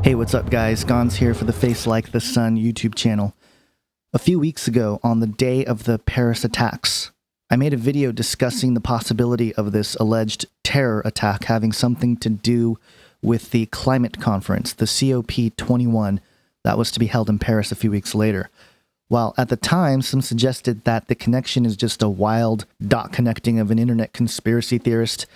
Hey, what's up guys? Gons here for the Face Like the Sun YouTube channel. A few weeks ago, on the day of the Paris attacks, I made a video discussing the possibility of this alleged terror attack having something to do with the climate conference, the COP21, that was to be held in Paris a few weeks later. While at the time, some suggested that the connection is just a wild dot connecting of an internet conspiracy theorist,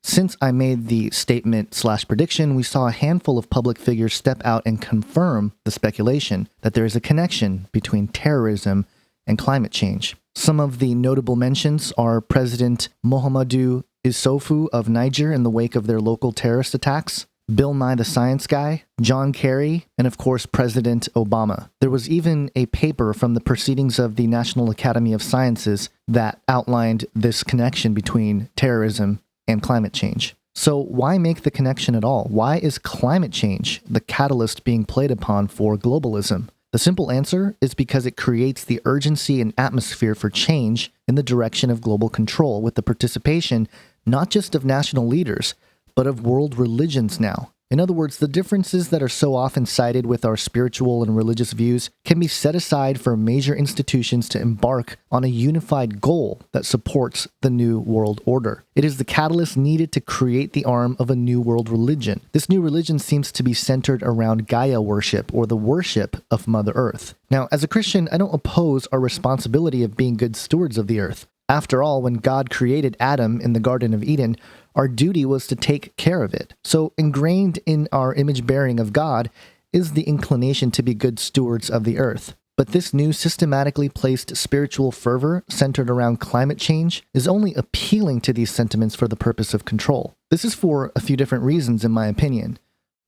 since I made the statement/prediction, we saw a handful of public figures step out and confirm the speculation that there is a connection between terrorism and climate change. Some of the notable mentions are President Mohamedou Issoufou of Niger in the wake of their local terrorist attacks, Bill Nye the Science Guy, John Kerry, and of course President Obama. There was even a paper from the Proceedings of the National Academy of Sciences that outlined this connection between terrorism and climate change. So why make the connection at all? Why is climate change the catalyst being played upon for globalism? The simple answer is because it creates the urgency and atmosphere for change in the direction of global control with the participation not just of national leaders, but of world religions now. In other words, the differences that are so often cited with our spiritual and religious views can be set aside for major institutions to embark on a unified goal that supports the new world order. It is the catalyst needed to create the arm of a new world religion. This new religion seems to be centered around Gaia worship, or the worship of Mother Earth. Now, as a Christian, I don't oppose our responsibility of being good stewards of the earth. After all, when God created Adam in the Garden of Eden, our duty was to take care of it. So ingrained in our image bearing of God is the inclination to be good stewards of the earth. But this new systematically placed spiritual fervor centered around climate change is only appealing to these sentiments for the purpose of control. This is for a few different reasons, in my opinion.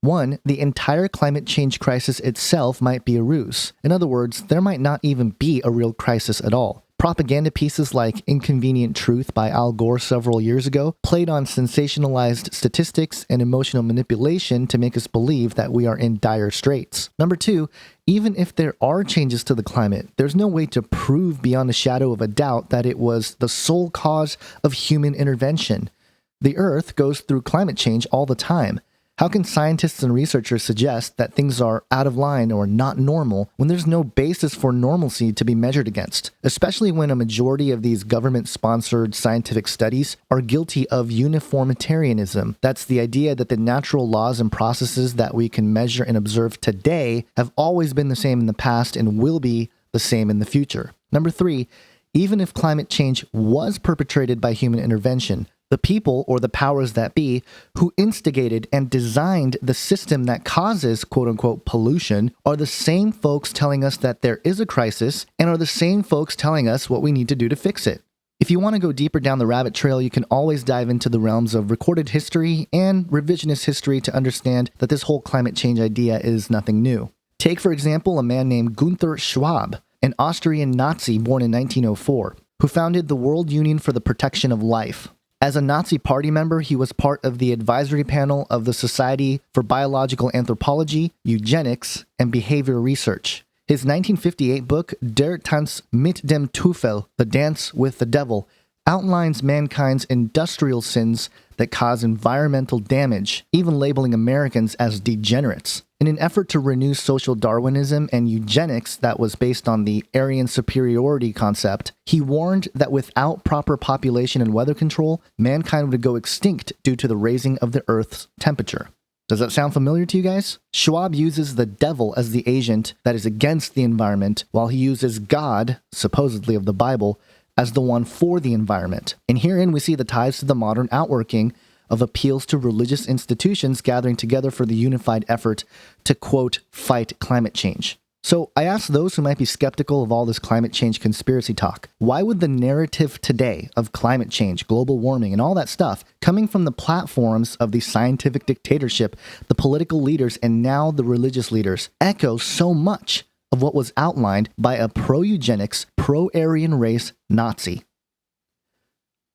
One, the entire climate change crisis itself might be a ruse. In other words, there might not even be a real crisis at all. Propaganda pieces like Inconvenient Truth by Al Gore several years ago played on sensationalized statistics and emotional manipulation to make us believe that we are in dire straits. Number two, even if there are changes to the climate, there's no way to prove beyond a shadow of a doubt that it was the sole cause of human intervention. The Earth goes through climate change all the time. How can scientists and researchers suggest that things are out of line or not normal when there's no basis for normalcy to be measured against, especially when a majority of these government-sponsored scientific studies are guilty of uniformitarianism? That's the idea that the natural laws and processes that we can measure and observe today have always been the same in the past and will be the same in the future. Number three, even if climate change was perpetrated by human intervention, the people, or the powers that be, who instigated and designed the system that causes quote-unquote pollution are the same folks telling us that there is a crisis and are the same folks telling us what we need to do to fix it. If you want to go deeper down the rabbit trail, you can always dive into the realms of recorded history and revisionist history to understand that this whole climate change idea is nothing new. Take, for example, a man named Guenther Schwab, an Austrian Nazi born in 1904, who founded the World Union for the Protection of Life. As a Nazi party member, he was part of the advisory panel of the Society for Biological Anthropology, Eugenics, and Behavior Research. His 1958 book, Der Tanz mit dem Teufel, The Dance with the Devil, outlines mankind's industrial sins that cause environmental damage, even labeling Americans as degenerates. In an effort to renew social Darwinism and eugenics that was based on the Aryan superiority concept, he warned that without proper population and weather control, mankind would go extinct due to the raising of the Earth's temperature. Does that sound familiar to you guys? Schwab uses the devil as the agent that is against the environment, while he uses God, supposedly of the Bible, as the one for the environment. And herein we see the ties to the modern outworking of appeals to religious institutions gathering together for the unified effort to, quote, fight climate change. So I ask those who might be skeptical of all this climate change conspiracy talk, why would the narrative today of climate change, global warming, and all that stuff coming from the platforms of the scientific dictatorship, the political leaders, and now the religious leaders echo so much of what was outlined by a pro-eugenics, pro-Aryan race Nazi?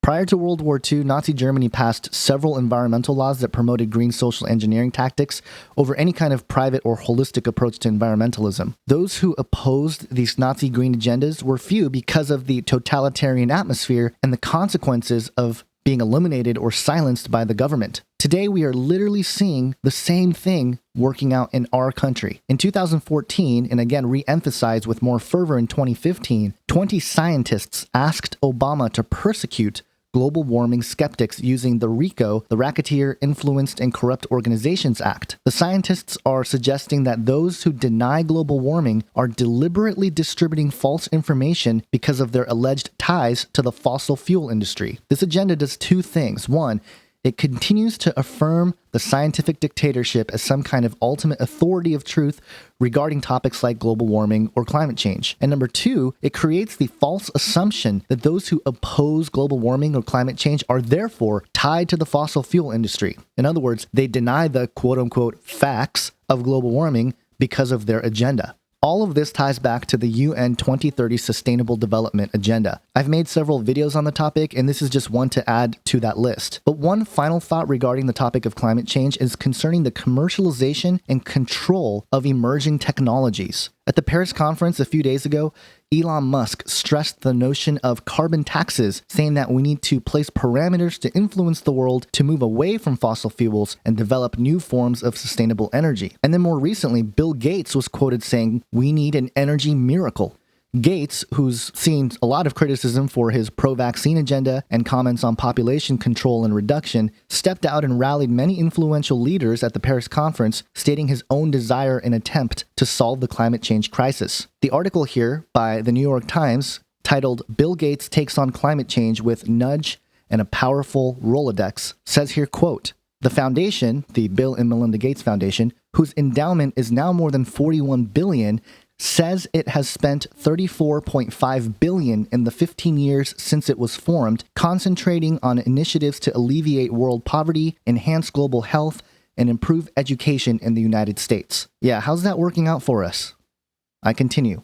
Prior to World War II, Nazi Germany passed several environmental laws that promoted green social engineering tactics over any kind of private or holistic approach to environmentalism. Those who opposed these Nazi green agendas were few because of the totalitarian atmosphere and the consequences of being eliminated or silenced by the government. Today, we are literally seeing the same thing working out in our country. In 2014, and again re-emphasized with more fervor in 2015, 20 scientists asked Obama to persecute global warming skeptics using the RICO, the Racketeer, Influenced, and Corrupt Organizations Act. The scientists are suggesting that those who deny global warming are deliberately distributing false information because of their alleged ties to the fossil fuel industry. This agenda does two things. One, it continues to affirm the scientific dictatorship as some kind of ultimate authority of truth regarding topics like global warming or climate change. And number two, it creates the false assumption that those who oppose global warming or climate change are therefore tied to the fossil fuel industry. In other words, they deny the quote-unquote facts of global warming because of their agenda. All of this ties back to the UN 2030 Sustainable Development Agenda. I've made several videos on the topic, and this is just one to add to that list. But one final thought regarding the topic of climate change is concerning the commercialization and control of emerging technologies. At the Paris conference a few days ago, Elon Musk stressed the notion of carbon taxes, saying that we need to place parameters to influence the world to move away from fossil fuels and develop new forms of sustainable energy. And then more recently, Bill Gates was quoted saying, "We need an energy miracle." Gates, who's seen a lot of criticism for his pro-vaccine agenda and comments on population control and reduction, stepped out and rallied many influential leaders at the Paris conference, stating his own desire and attempt to solve the climate change crisis. The article here by the New York Times, titled "Bill Gates Takes on Climate Change with Nudge and a Powerful Rolodex," says here, quote, "The foundation, the Bill and Melinda Gates Foundation, whose endowment is now more than $41 billion, says it has spent $34.5 billion in the 15 years since it was formed, concentrating on initiatives to alleviate world poverty, enhance global health, and improve education in the United States." Yeah, how's that working out for us? I continue.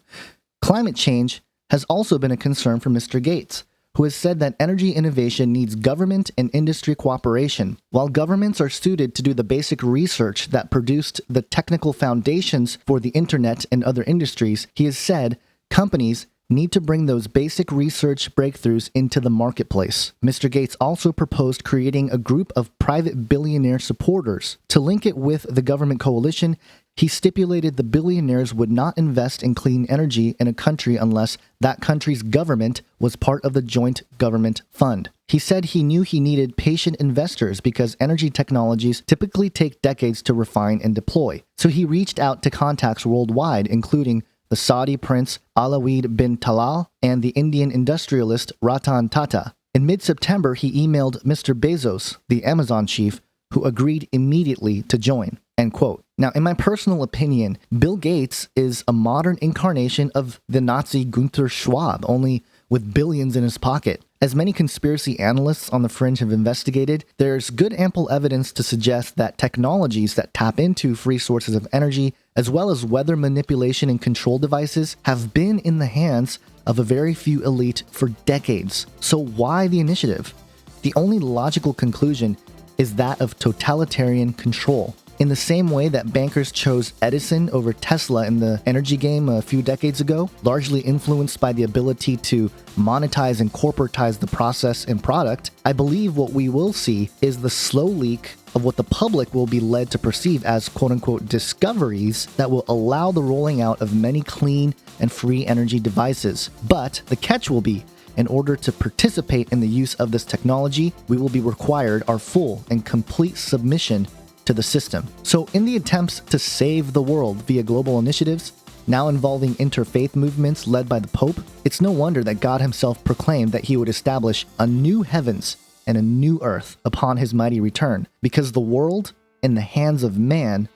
Climate change has also been a concern for Mr. Gates, who has said that energy innovation needs government and industry cooperation. While governments are suited to do the basic research that produced the technical foundations for the internet and other industries, he has said companies need to bring those basic research breakthroughs into the marketplace. Mr. Gates also proposed creating a group of private billionaire supporters. To link it with the government coalition, he stipulated the billionaires would not invest in clean energy in a country unless that country's government was part of the joint government fund. He said he knew he needed patient investors because energy technologies typically take decades to refine and deploy. So he reached out to contacts worldwide, including the Saudi prince Alawid bin Talal and the Indian industrialist Ratan Tata. In mid-September, he emailed Mr. Bezos, the Amazon chief, who agreed immediately to join. End quote. Now, in my personal opinion, Bill Gates is a modern incarnation of the Nazi Guenther Schwab, only with billions in his pocket. As many conspiracy analysts on the fringe have investigated, there's good ample evidence to suggest that technologies that tap into free sources of energy, as well as weather manipulation and control devices, have been in the hands of a very few elite for decades. So why the initiative? The only logical conclusion is that of totalitarian control. In the same way that bankers chose Edison over Tesla in the energy game a few decades ago, largely influenced by the ability to monetize and corporatize the process and product, I believe what we will see is the slow leak of what the public will be led to perceive as quote-unquote discoveries that will allow the rolling out of many clean and free energy devices. But the catch will be, in order to participate in the use of this technology, we will be required our full and complete submission to the system. So in the attempts to save the world via global initiatives, now involving interfaith movements led by the Pope, it's no wonder that God himself proclaimed that he would establish a new heavens and a new earth upon his mighty return, because the world, in the hands of man,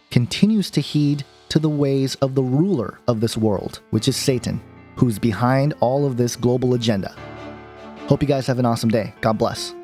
continues to heed to the ways of the ruler of this world, which is Satan, who's behind all of this global agenda. Hope you guys have an awesome day. God bless.